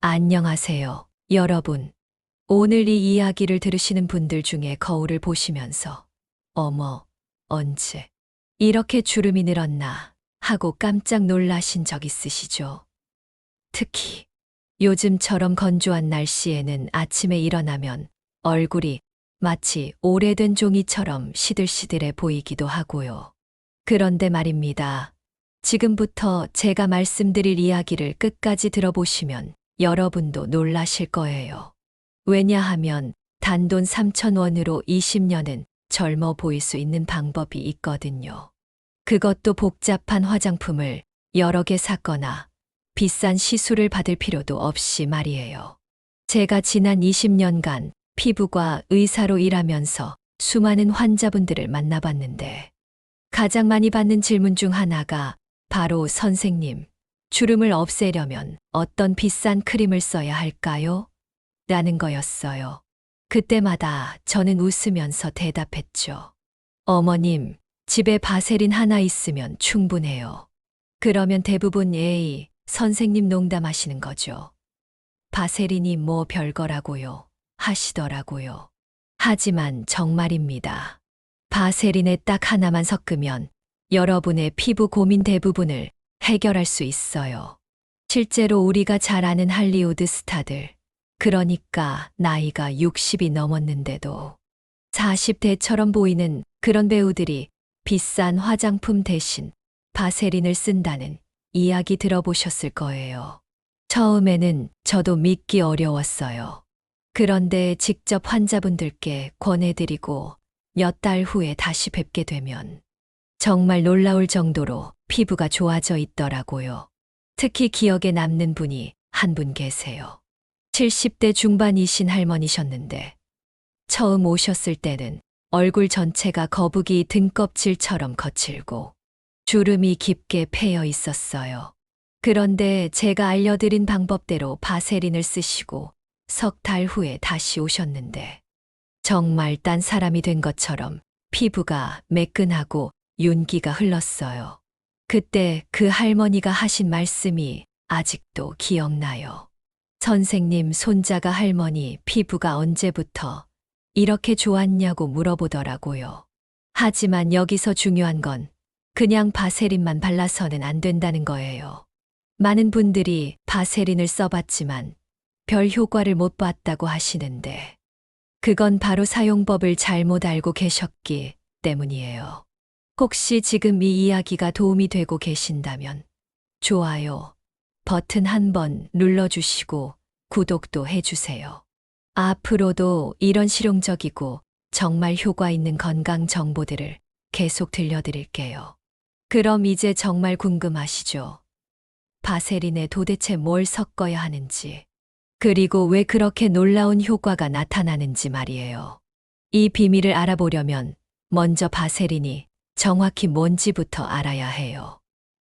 안녕하세요, 여러분. 오늘 이 이야기를 들으시는 분들 중에 거울을 보시면서 어머, 언제 이렇게 주름이 늘었나 하고 깜짝 놀라신 적 있으시죠? 특히 요즘처럼 건조한 날씨에는 아침에 일어나면 얼굴이 마치 오래된 종이처럼 시들시들해 보이기도 하고요. 그런데 말입니다. 지금부터 제가 말씀드릴 이야기를 끝까지 들어보시면 여러분도 놀라실 거예요. 왜냐하면 단돈 3,000원으로 20년은 젊어 보일 수 있는 방법이 있거든요. 그것도 복잡한 화장품을 여러 개 샀거나 비싼 시술을 받을 필요도 없이 말이에요. 제가 지난 20년간 피부과 의사로 일하면서 수많은 환자분들을 만나봤는데 가장 많이 받는 질문 중 하나가 바로 선생님, 주름을 없애려면 어떤 비싼 크림을 써야 할까요? 라는 거였어요. 그때마다 저는 웃으면서 대답했죠. 어머님, 집에 바세린 하나 있으면 충분해요. 그러면 대부분 에이, 선생님 농담하시는 거죠. 바세린이 뭐 별거라고요. 하시더라고요. 하지만 정말입니다. 바세린에 딱 하나만 섞으면 여러분의 피부 고민 대부분을 해결할 수 있어요. 실제로 우리가 잘 아는 할리우드 스타들, 그러니까 나이가 60이 넘었는데도 40대처럼 보이는 그런 배우들이 비싼 화장품 대신 바세린을 쓴다는 이야기 들어보셨을 거예요. 처음에는 저도 믿기 어려웠어요. 그런데 직접 환자분들께 권해드리고 몇 달 후에 다시 뵙게 되면 정말 놀라울 정도로 피부가 좋아져 있더라고요. 특히 기억에 남는 분이 한 분 계세요. 70대 중반이신 할머니셨는데 처음 오셨을 때는 얼굴 전체가 거북이 등껍질처럼 거칠고 주름이 깊게 패여 있었어요. 그런데 제가 알려드린 방법대로 바세린을 쓰시고 석 달 후에 다시 오셨는데 정말 딴 사람이 된 것처럼 피부가 매끈하고 윤기가 흘렀어요. 그때 그 할머니가 하신 말씀이 아직도 기억나요. 선생님, 손자가 할머니 피부가 언제부터 이렇게 좋았냐고 물어보더라고요. 하지만 여기서 중요한 건 그냥 바세린만 발라서는 안 된다는 거예요. 많은 분들이 바세린을 써봤지만 별 효과를 못 봤다고 하시는데 그건 바로 사용법을 잘못 알고 계셨기 때문이에요. 혹시 지금 이 이야기가 도움이 되고 계신다면 좋아요 버튼 한번 눌러주시고 구독도 해주세요. 앞으로도 이런 실용적이고 정말 효과 있는 건강 정보들을 계속 들려드릴게요. 그럼 이제 정말 궁금하시죠? 바세린에 도대체 뭘 섞어야 하는지, 그리고 왜 그렇게 놀라운 효과가 나타나는지 말이에요. 이 비밀을 알아보려면 먼저 바세린이 정확히 뭔지부터 알아야 해요.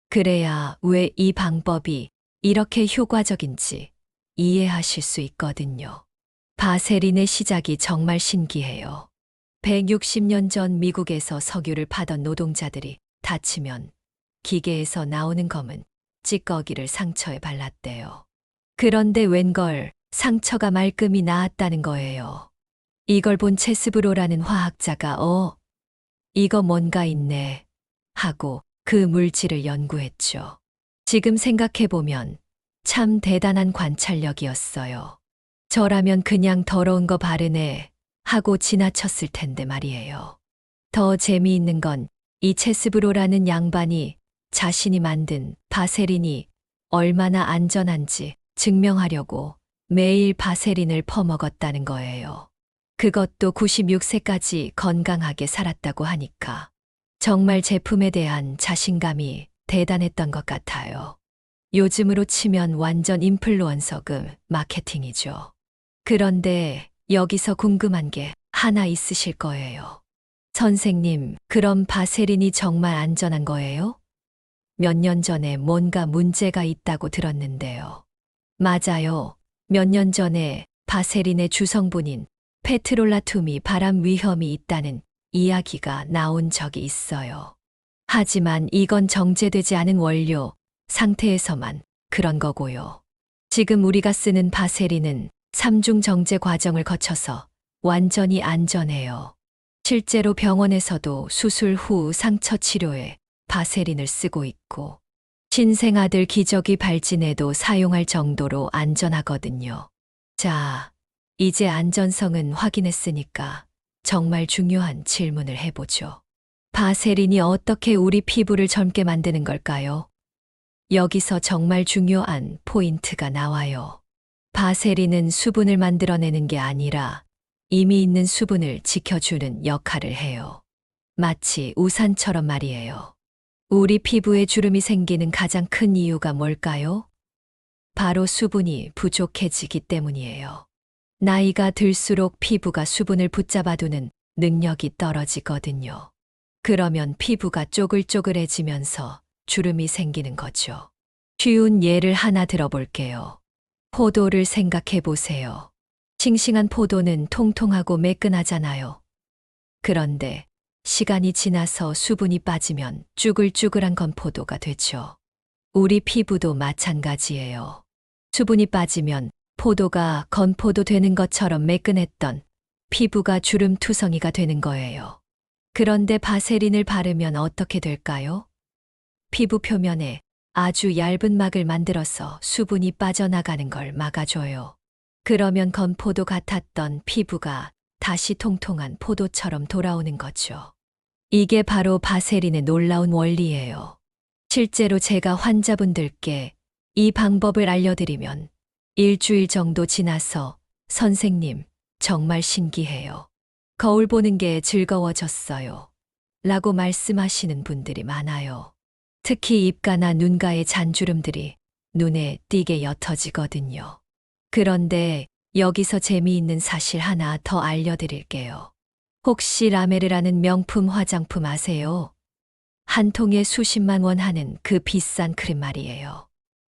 그래야 왜 이 방법이 이렇게 효과적인지 이해하실 수 있거든요. 바세린의 시작이 정말 신기해요. 160년 전 미국에서 석유를 파던 노동자들이 다치면 기계에서 나오는 검은 찌꺼기를 상처에 발랐대요. 그런데 웬걸 상처가 말끔히 나았다는 거예요. 이걸 본 체스브로라는 화학자가 이거 뭔가 있네 하고 그 물질을 연구했죠. 지금 생각해보면 참 대단한 관찰력이었어요. 저라면 그냥 더러운 거 바르네 하고 지나쳤을 텐데 말이에요. 더 재미있는 건 이 체스브로라는 양반이 자신이 만든 바세린이 얼마나 안전한지 증명하려고 매일 바세린을 퍼먹었다는 거예요. 그것도 96세까지 건강하게 살았다고 하니까 정말 제품에 대한 자신감이 대단했던 것 같아요. 요즘으로 치면 완전 인플루언서급 마케팅이죠. 그런데 여기서 궁금한 게 하나 있으실 거예요. 선생님, 그럼 바세린이 정말 안전한 거예요? 몇 년 전에 뭔가 문제가 있다고 들었는데요. 맞아요. 몇 년 전에 바세린의 주성분인 페트롤라툼이 발암 위험이 있다는 이야기가 나온 적이 있어요. 하지만 이건 정제되지 않은 원료 상태에서만 그런 거고요. 지금 우리가 쓰는 바세린은 3중 정제 과정을 거쳐서 완전히 안전해요. 실제로 병원에서도 수술 후 상처 치료에 바세린을 쓰고 있고, 신생아들 기저귀 발진에도 사용할 정도로 안전하거든요. 자, 이제 안전성은 확인했으니까 정말 중요한 질문을 해보죠. 바세린이 어떻게 우리 피부를 젊게 만드는 걸까요? 여기서 정말 중요한 포인트가 나와요. 바세린은 수분을 만들어내는 게 아니라 이미 있는 수분을 지켜주는 역할을 해요. 마치 우산처럼 말이에요. 우리 피부에 주름이 생기는 가장 큰 이유가 뭘까요? 바로 수분이 부족해지기 때문이에요. 나이가 들수록 피부가 수분을 붙잡아두는 능력이 떨어지거든요. 그러면 피부가 쪼글쪼글해지면서 주름이 생기는 거죠. 쉬운 예를 하나 들어볼게요. 포도를 생각해 보세요. 싱싱한 포도는 통통하고 매끈하잖아요. 그런데 시간이 지나서 수분이 빠지면 쭈글쭈글한 건포도가 되죠. 우리 피부도 마찬가지예요. 수분이 빠지면 포도가 건포도 되는 것처럼 매끈했던 피부가 주름투성이가 되는 거예요. 그런데 바세린을 바르면 어떻게 될까요? 피부 표면에 아주 얇은 막을 만들어서 수분이 빠져나가는 걸 막아줘요. 그러면 건포도 같았던 피부가 다시 통통한 포도처럼 돌아오는 거죠. 이게 바로 바세린의 놀라운 원리예요. 실제로 제가 환자분들께 이 방법을 알려드리면 일주일 정도 지나서 선생님, 정말 신기해요. 거울 보는 게 즐거워졌어요. 라고 말씀하시는 분들이 많아요. 특히 입가나 눈가의 잔주름들이 눈에 띄게 옅어지거든요. 그런데 여기서 재미있는 사실 하나 더 알려드릴게요. 혹시 라메르라는 명품 화장품 아세요? 한 통에 수십만 원 하는 그 비싼 크림 말이에요.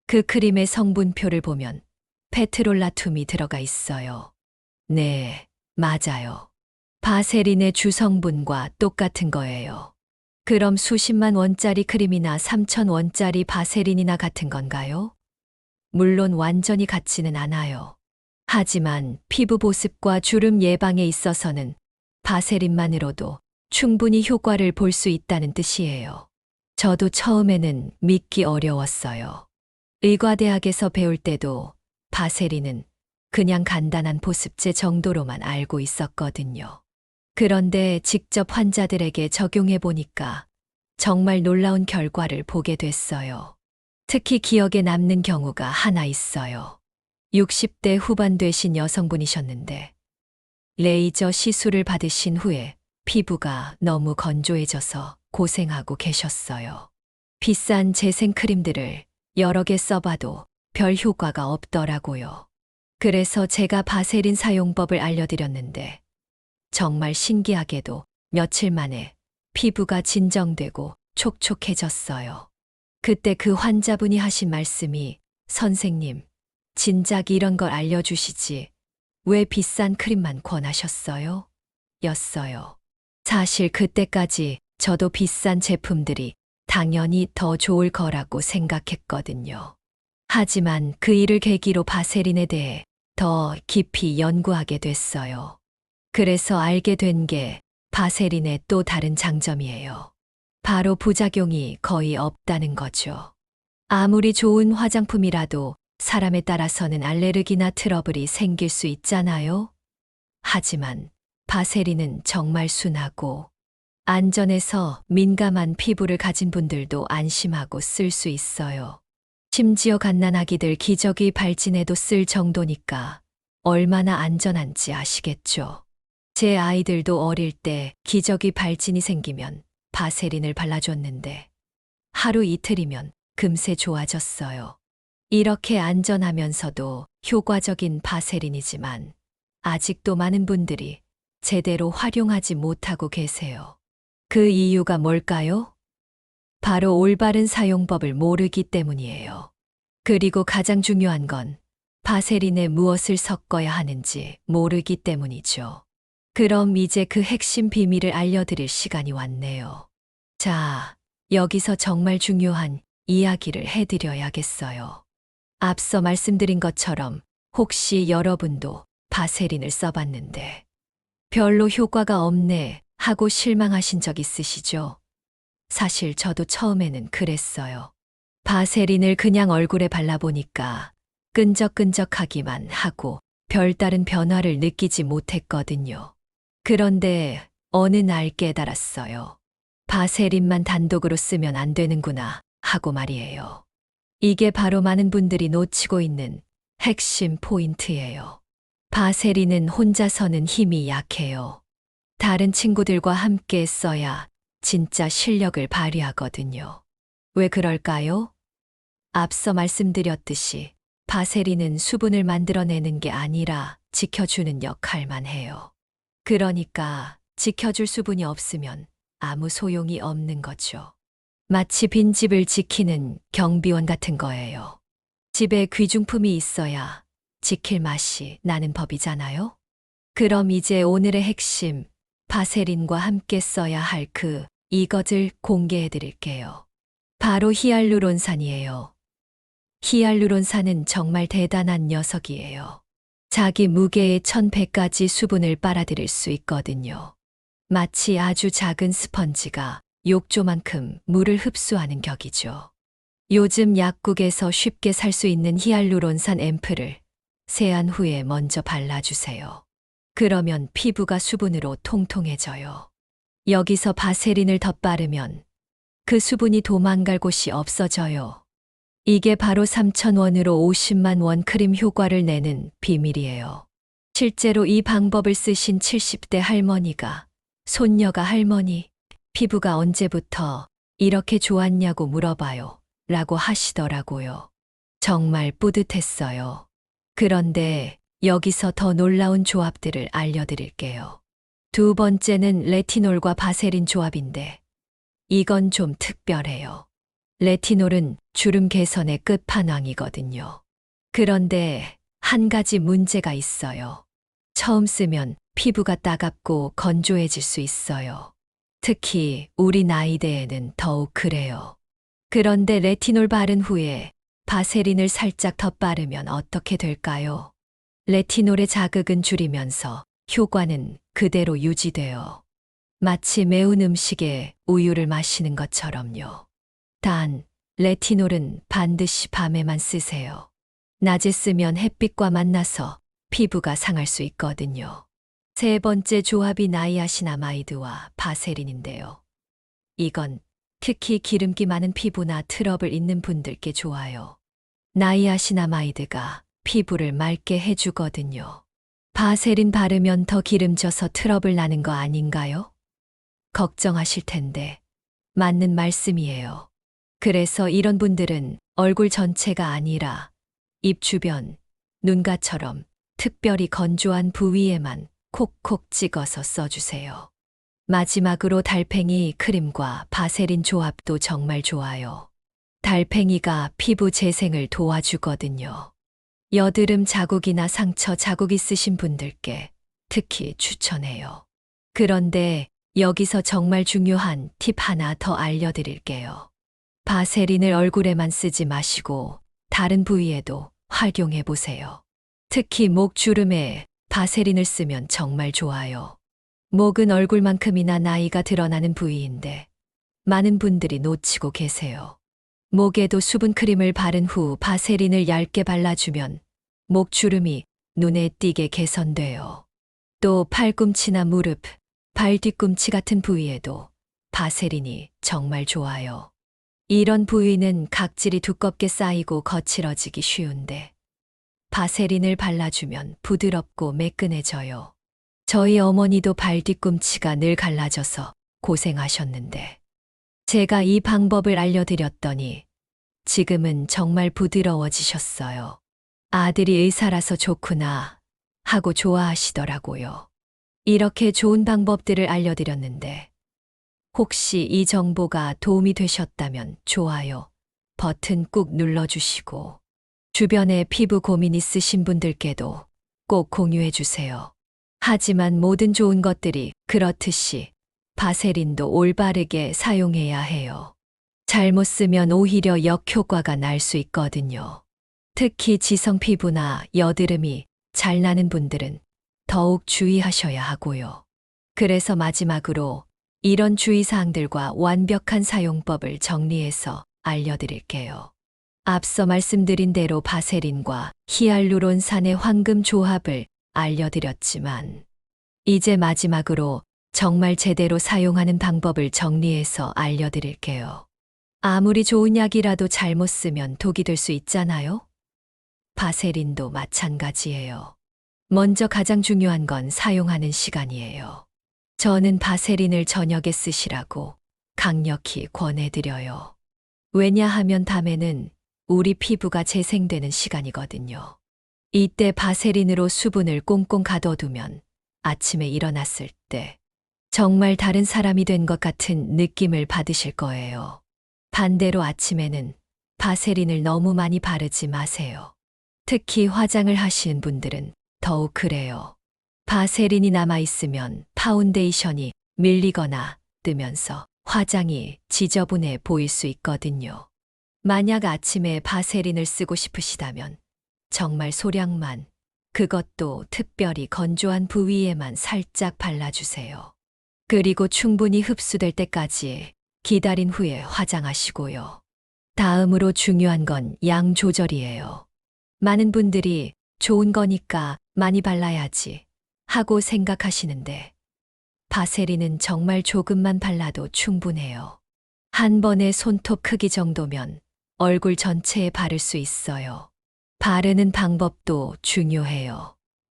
그 크림의 성분표를 보면 페트롤라툼이 들어가 있어요. 네, 맞아요. 바세린의 주성분과 똑같은 거예요. 그럼 수십만 원짜리 크림이나 3,000원짜리 바세린이나 같은 건가요? 물론 완전히 같지는 않아요. 하지만 피부 보습과 주름 예방에 있어서는 바세린만으로도 충분히 효과를 볼 수 있다는 뜻이에요. 저도 처음에는 믿기 어려웠어요. 의과대학에서 배울 때도 바세린은 그냥 간단한 보습제 정도로만 알고 있었거든요. 그런데 직접 환자들에게 적용해 보니까 정말 놀라운 결과를 보게 됐어요. 특히 기억에 남는 경우가 하나 있어요. 60대 후반 되신 여성분이셨는데 레이저 시술을 받으신 후에 피부가 너무 건조해져서 고생하고 계셨어요. 비싼 재생 크림들을 여러 개 써봐도 별 효과가 없더라고요. 그래서 제가 바세린 사용법을 알려드렸는데 정말 신기하게도 며칠 만에 피부가 진정되고 촉촉해졌어요. 그때 그 환자분이 하신 말씀이 선생님, 진작 이런 걸 알려주시지 왜 비싼 크림만 권하셨어요? 였어요. 사실 그때까지 저도 비싼 제품들이 당연히 더 좋을 거라고 생각했거든요. 하지만 그 일을 계기로 바세린에 대해 더 깊이 연구하게 됐어요. 그래서 알게 된 게 바세린의 또 다른 장점이에요. 바로 부작용이 거의 없다는 거죠. 아무리 좋은 화장품이라도 사람에 따라서는 알레르기나 트러블이 생길 수 있잖아요. 하지만 바세린은 정말 순하고 안전해서 민감한 피부를 가진 분들도 안심하고 쓸 수 있어요. 심지어 갓난아기들 기저귀 발진에도 쓸 정도니까 얼마나 안전한지 아시겠죠? 제 아이들도 어릴 때 기저귀 발진이 생기면 바세린을 발라줬는데 하루 이틀이면 금세 좋아졌어요. 이렇게 안전하면서도 효과적인 바세린이지만 아직도 많은 분들이 제대로 활용하지 못하고 계세요. 그 이유가 뭘까요? 바로 올바른 사용법을 모르기 때문이에요. 그리고 가장 중요한 건 바세린에 무엇을 섞어야 하는지 모르기 때문이죠. 그럼 이제 그 핵심 비밀을 알려드릴 시간이 왔네요. 자, 여기서 정말 중요한 이야기를 해드려야겠어요. 앞서 말씀드린 것처럼 혹시 여러분도 바세린을 써봤는데 별로 효과가 없네 하고 실망하신 적 있으시죠? 사실 저도 처음에는 그랬어요. 바세린을 그냥 얼굴에 발라보니까 끈적끈적하기만 하고 별다른 변화를 느끼지 못했거든요. 그런데 어느 날 깨달았어요. 바세린만 단독으로 쓰면 안 되는구나 하고 말이에요. 이게 바로 많은 분들이 놓치고 있는 핵심 포인트예요. 바세린은 혼자서는 힘이 약해요. 다른 친구들과 함께 써야 진짜 실력을 발휘하거든요. 왜 그럴까요? 앞서 말씀드렸듯이 바세린은 수분을 만들어내는 게 아니라 지켜주는 역할만 해요. 그러니까 지켜줄 수분이 없으면 아무 소용이 없는 거죠. 마치 빈집을 지키는 경비원 같은 거예요. 집에 귀중품이 있어야 지킬 맛이 나는 법이잖아요? 그럼 이제 오늘의 핵심, 바세린과 함께 써야 할 이것을 공개해 드릴게요. 바로 히알루론산이에요. 히알루론산은 정말 대단한 녀석이에요. 자기 무게의 1100가지 수분을 빨아들일 수 있거든요. 마치 아주 작은 스펀지가 욕조만큼 물을 흡수하는 격이죠. 요즘 약국에서 쉽게 살 수 있는 히알루론산 앰플을 세안 후에 먼저 발라주세요. 그러면 피부가 수분으로 통통해져요. 여기서 바세린을 덧바르면 그 수분이 도망갈 곳이 없어져요. 이게 바로 3,000원으로 50만 원 크림 효과를 내는 비밀이에요. 실제로 이 방법을 쓰신 70대 할머니가 손녀가 할머니, 피부가 언제부터 이렇게 좋았냐고 물어봐요. 라고 하시더라고요. 정말 뿌듯했어요. 그런데 여기서 더 놀라운 조합들을 알려드릴게요. 두 번째는 레티놀과 바세린 조합인데 이건 좀 특별해요. 레티놀은 주름 개선의 끝판왕이거든요. 그런데 한 가지 문제가 있어요. 처음 쓰면 피부가 따갑고 건조해질 수 있어요. 특히 우리 나이대에는 더욱 그래요. 그런데 레티놀 바른 후에 바세린을 살짝 덧바르면 어떻게 될까요? 레티놀의 자극은 줄이면서 효과는 그대로 유지돼요. 마치 매운 음식에 우유를 마시는 것처럼요. 단, 레티놀은 반드시 밤에만 쓰세요. 낮에 쓰면 햇빛과 만나서 피부가 상할 수 있거든요. 세 번째 조합이 나이아신아마이드와 바세린인데요. 이건 특히 기름기 많은 피부나 트러블 있는 분들께 좋아요. 나이아신아마이드가 피부를 맑게 해주거든요. 바세린 바르면 더 기름져서 트러블 나는 거 아닌가요? 걱정하실 텐데 맞는 말씀이에요. 그래서 이런 분들은 얼굴 전체가 아니라 입 주변, 눈가처럼 특별히 건조한 부위에만 콕콕 찍어서 써주세요. 마지막으로 달팽이 크림과 바세린 조합도 정말 좋아요. 달팽이가 피부 재생을 도와주거든요. 여드름 자국이나 상처 자국 있으신 분들께 특히 추천해요. 그런데 여기서 정말 중요한 팁 하나 더 알려드릴게요. 바세린을 얼굴에만 쓰지 마시고 다른 부위에도 활용해 보세요. 특히 목 주름에 바세린을 쓰면 정말 좋아요. 목은 얼굴만큼이나 나이가 드러나는 부위인데 많은 분들이 놓치고 계세요. 목에도 수분 크림을 바른 후 바세린을 얇게 발라주면 목 주름이 눈에 띄게 개선돼요. 또 팔꿈치나 무릎, 발 뒤꿈치 같은 부위에도 바세린이 정말 좋아요. 이런 부위는 각질이 두껍게 쌓이고 거칠어지기 쉬운데 바세린을 발라주면 부드럽고 매끈해져요. 저희 어머니도 발 뒤꿈치가 늘 갈라져서 고생하셨는데 제가 이 방법을 알려드렸더니 지금은 정말 부드러워지셨어요. 아들이 의사라서 좋구나 하고 좋아하시더라고요. 이렇게 좋은 방법들을 알려드렸는데 혹시 이 정보가 도움이 되셨다면 좋아요 버튼 꾹 눌러주시고 주변에 피부 고민 있으신 분들께도 꼭 공유해 주세요. 하지만 모든 좋은 것들이 그렇듯이 바세린도 올바르게 사용해야 해요. 잘못 쓰면 오히려 역효과가 날 수 있거든요. 특히 지성 피부나 여드름이 잘 나는 분들은 더욱 주의하셔야 하고요. 그래서 마지막으로 이런 주의사항들과 완벽한 사용법을 정리해서 알려드릴게요. 앞서 말씀드린 대로 바세린과 히알루론산의 황금 조합을 알려드렸지만, 이제 마지막으로 정말 제대로 사용하는 방법을 정리해서 알려드릴게요. 아무리 좋은 약이라도 잘못 쓰면 독이 될 수 있잖아요? 바세린도 마찬가지예요. 먼저 가장 중요한 건 사용하는 시간이에요. 저는 바세린을 저녁에 쓰시라고 강력히 권해드려요. 왜냐하면 밤에는 우리 피부가 재생되는 시간이거든요. 이때 바세린으로 수분을 꽁꽁 가둬두면 아침에 일어났을 때 정말 다른 사람이 된 것 같은 느낌을 받으실 거예요. 반대로 아침에는 바세린을 너무 많이 바르지 마세요. 특히 화장을 하시는 분들은 더욱 그래요. 바세린이 남아있으면 파운데이션이 밀리거나 뜨면서 화장이 지저분해 보일 수 있거든요. 만약 아침에 바세린을 쓰고 싶으시다면 정말 소량만, 그것도 특별히 건조한 부위에만 살짝 발라주세요. 그리고 충분히 흡수될 때까지 기다린 후에 화장하시고요. 다음으로 중요한 건 양 조절이에요. 많은 분들이 좋은 거니까 많이 발라야지 하고 생각하시는데, 바세린은 정말 조금만 발라도 충분해요. 한 번에 손톱 크기 정도면 얼굴 전체에 바를 수 있어요. 바르는 방법도 중요해요.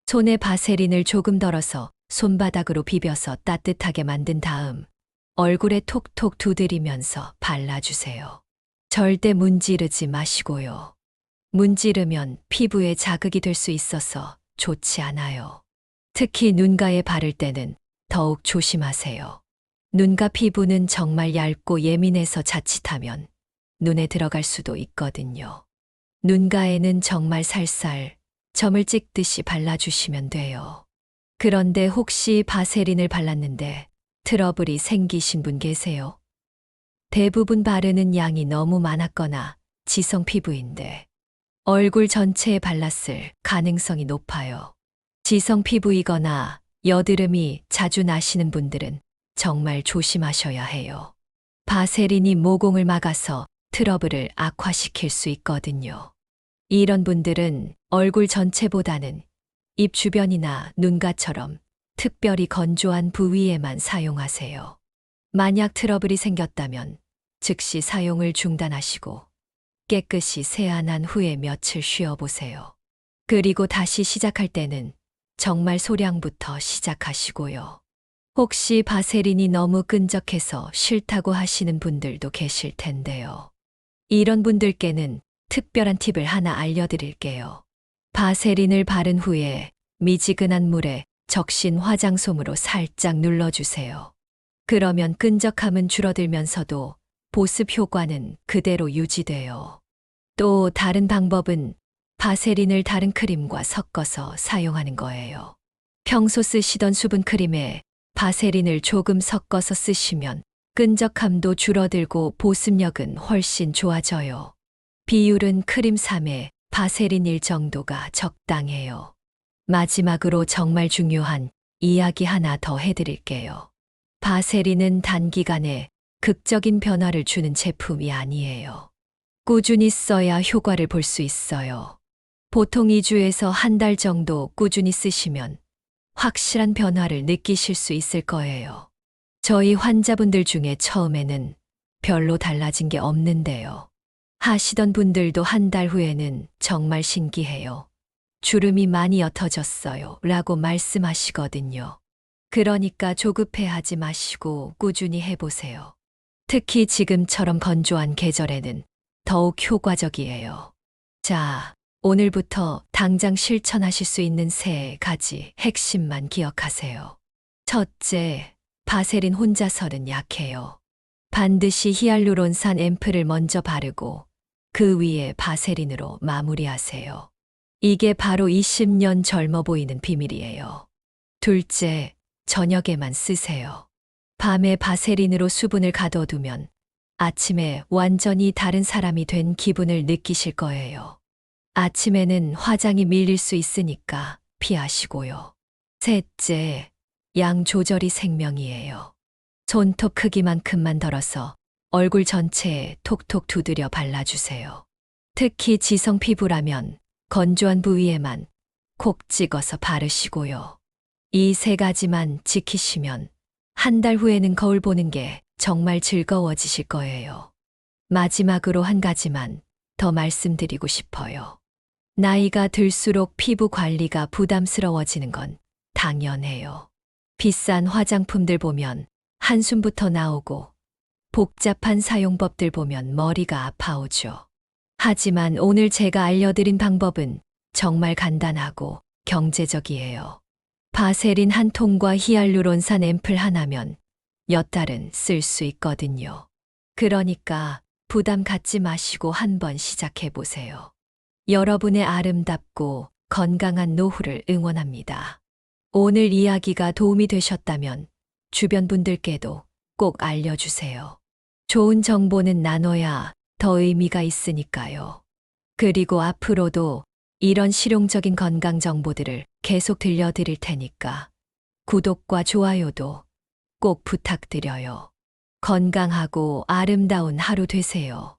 손에 바세린을 조금 덜어서 손바닥으로 비벼서 따뜻하게 만든 다음 얼굴에 톡톡 두드리면서 발라주세요. 절대 문지르지 마시고요. 문지르면 피부에 자극이 될 수 있어서 좋지 않아요. 특히 눈가에 바를 때는 더욱 조심하세요. 눈가 피부는 정말 얇고 예민해서 자칫하면 눈에 들어갈 수도 있거든요. 눈가에는 정말 살살 점을 찍듯이 발라주시면 돼요. 그런데 혹시 바세린을 발랐는데 트러블이 생기신 분 계세요? 대부분 바르는 양이 너무 많았거나 지성 피부인데 얼굴 전체에 발랐을 가능성이 높아요. 지성 피부이거나 여드름이 자주 나시는 분들은 정말 조심하셔야 해요. 바세린이 모공을 막아서 트러블을 악화시킬 수 있거든요. 이런 분들은 얼굴 전체보다는 입 주변이나 눈가처럼 특별히 건조한 부위에만 사용하세요. 만약 트러블이 생겼다면 즉시 사용을 중단하시고 깨끗이 세안한 후에 며칠 쉬어보세요. 그리고 다시 시작할 때는 정말 소량부터 시작하시고요. 혹시 바세린이 너무 끈적해서 싫다고 하시는 분들도 계실 텐데요. 이런 분들께는 특별한 팁을 하나 알려드릴게요. 바세린을 바른 후에 미지근한 물에 적신 화장솜으로 살짝 눌러주세요. 그러면 끈적함은 줄어들면서도 보습 효과는 그대로 유지돼요. 또 다른 방법은 바세린을 다른 크림과 섞어서 사용하는 거예요. 평소 쓰시던 수분 크림에 바세린을 조금 섞어서 쓰시면 끈적함도 줄어들고 보습력은 훨씬 좋아져요. 비율은 크림 3에 바세린 1 정도가 적당해요. 마지막으로 정말 중요한 이야기 하나 더 해드릴게요. 바세린은 단기간에 극적인 변화를 주는 제품이 아니에요. 꾸준히 써야 효과를 볼 수 있어요. 보통 2주에서 한 달 정도 꾸준히 쓰시면 확실한 변화를 느끼실 수 있을 거예요. 저희 환자분들 중에 처음에는 별로 달라진 게 없는데요. 하시던 분들도 한 달 후에는 정말 신기해요. 주름이 많이 옅어졌어요 라고 말씀하시거든요. 그러니까 조급해하지 마시고 꾸준히 해보세요. 특히 지금처럼 건조한 계절에는 더욱 효과적이에요. 자, 오늘부터 당장 실천하실 수 있는 3가지 핵심만 기억하세요. 첫째, 바세린 혼자서는 약해요. 반드시 히알루론산 앰플을 먼저 바르고 그 위에 바세린으로 마무리하세요. 이게 바로 20년 젊어 보이는 비밀이에요. 둘째, 저녁에만 쓰세요. 밤에 바세린으로 수분을 가둬두면 아침에 완전히 다른 사람이 된 기분을 느끼실 거예요. 아침에는 화장이 밀릴 수 있으니까 피하시고요. 셋째, 양 조절이 생명이에요. 손톱 크기만큼만 덜어서 얼굴 전체에 톡톡 두드려 발라주세요. 특히 지성 피부라면 건조한 부위에만 콕 찍어서 바르시고요. 이 세 가지만 지키시면 한 달 후에는 거울 보는 게 정말 즐거워지실 거예요. 마지막으로 한 가지만 더 말씀드리고 싶어요. 나이가 들수록 피부 관리가 부담스러워지는 건 당연해요. 비싼 화장품들 보면 한숨부터 나오고 복잡한 사용법들 보면 머리가 아파오죠. 하지만 오늘 제가 알려드린 방법은 정말 간단하고 경제적이에요. 바세린 한 통과 히알루론산 앰플 하나면 몇 달은 쓸 수 있거든요. 그러니까 부담 갖지 마시고 한번 시작해 보세요. 여러분의 아름답고 건강한 노후를 응원합니다. 오늘 이야기가 도움이 되셨다면 주변 분들께도 꼭 알려주세요. 좋은 정보는 나눠야 더 의미가 있으니까요. 그리고 앞으로도 이런 실용적인 건강 정보들을 계속 들려드릴 테니까 구독과 좋아요도 꼭 부탁드려요. 건강하고 아름다운 하루 되세요.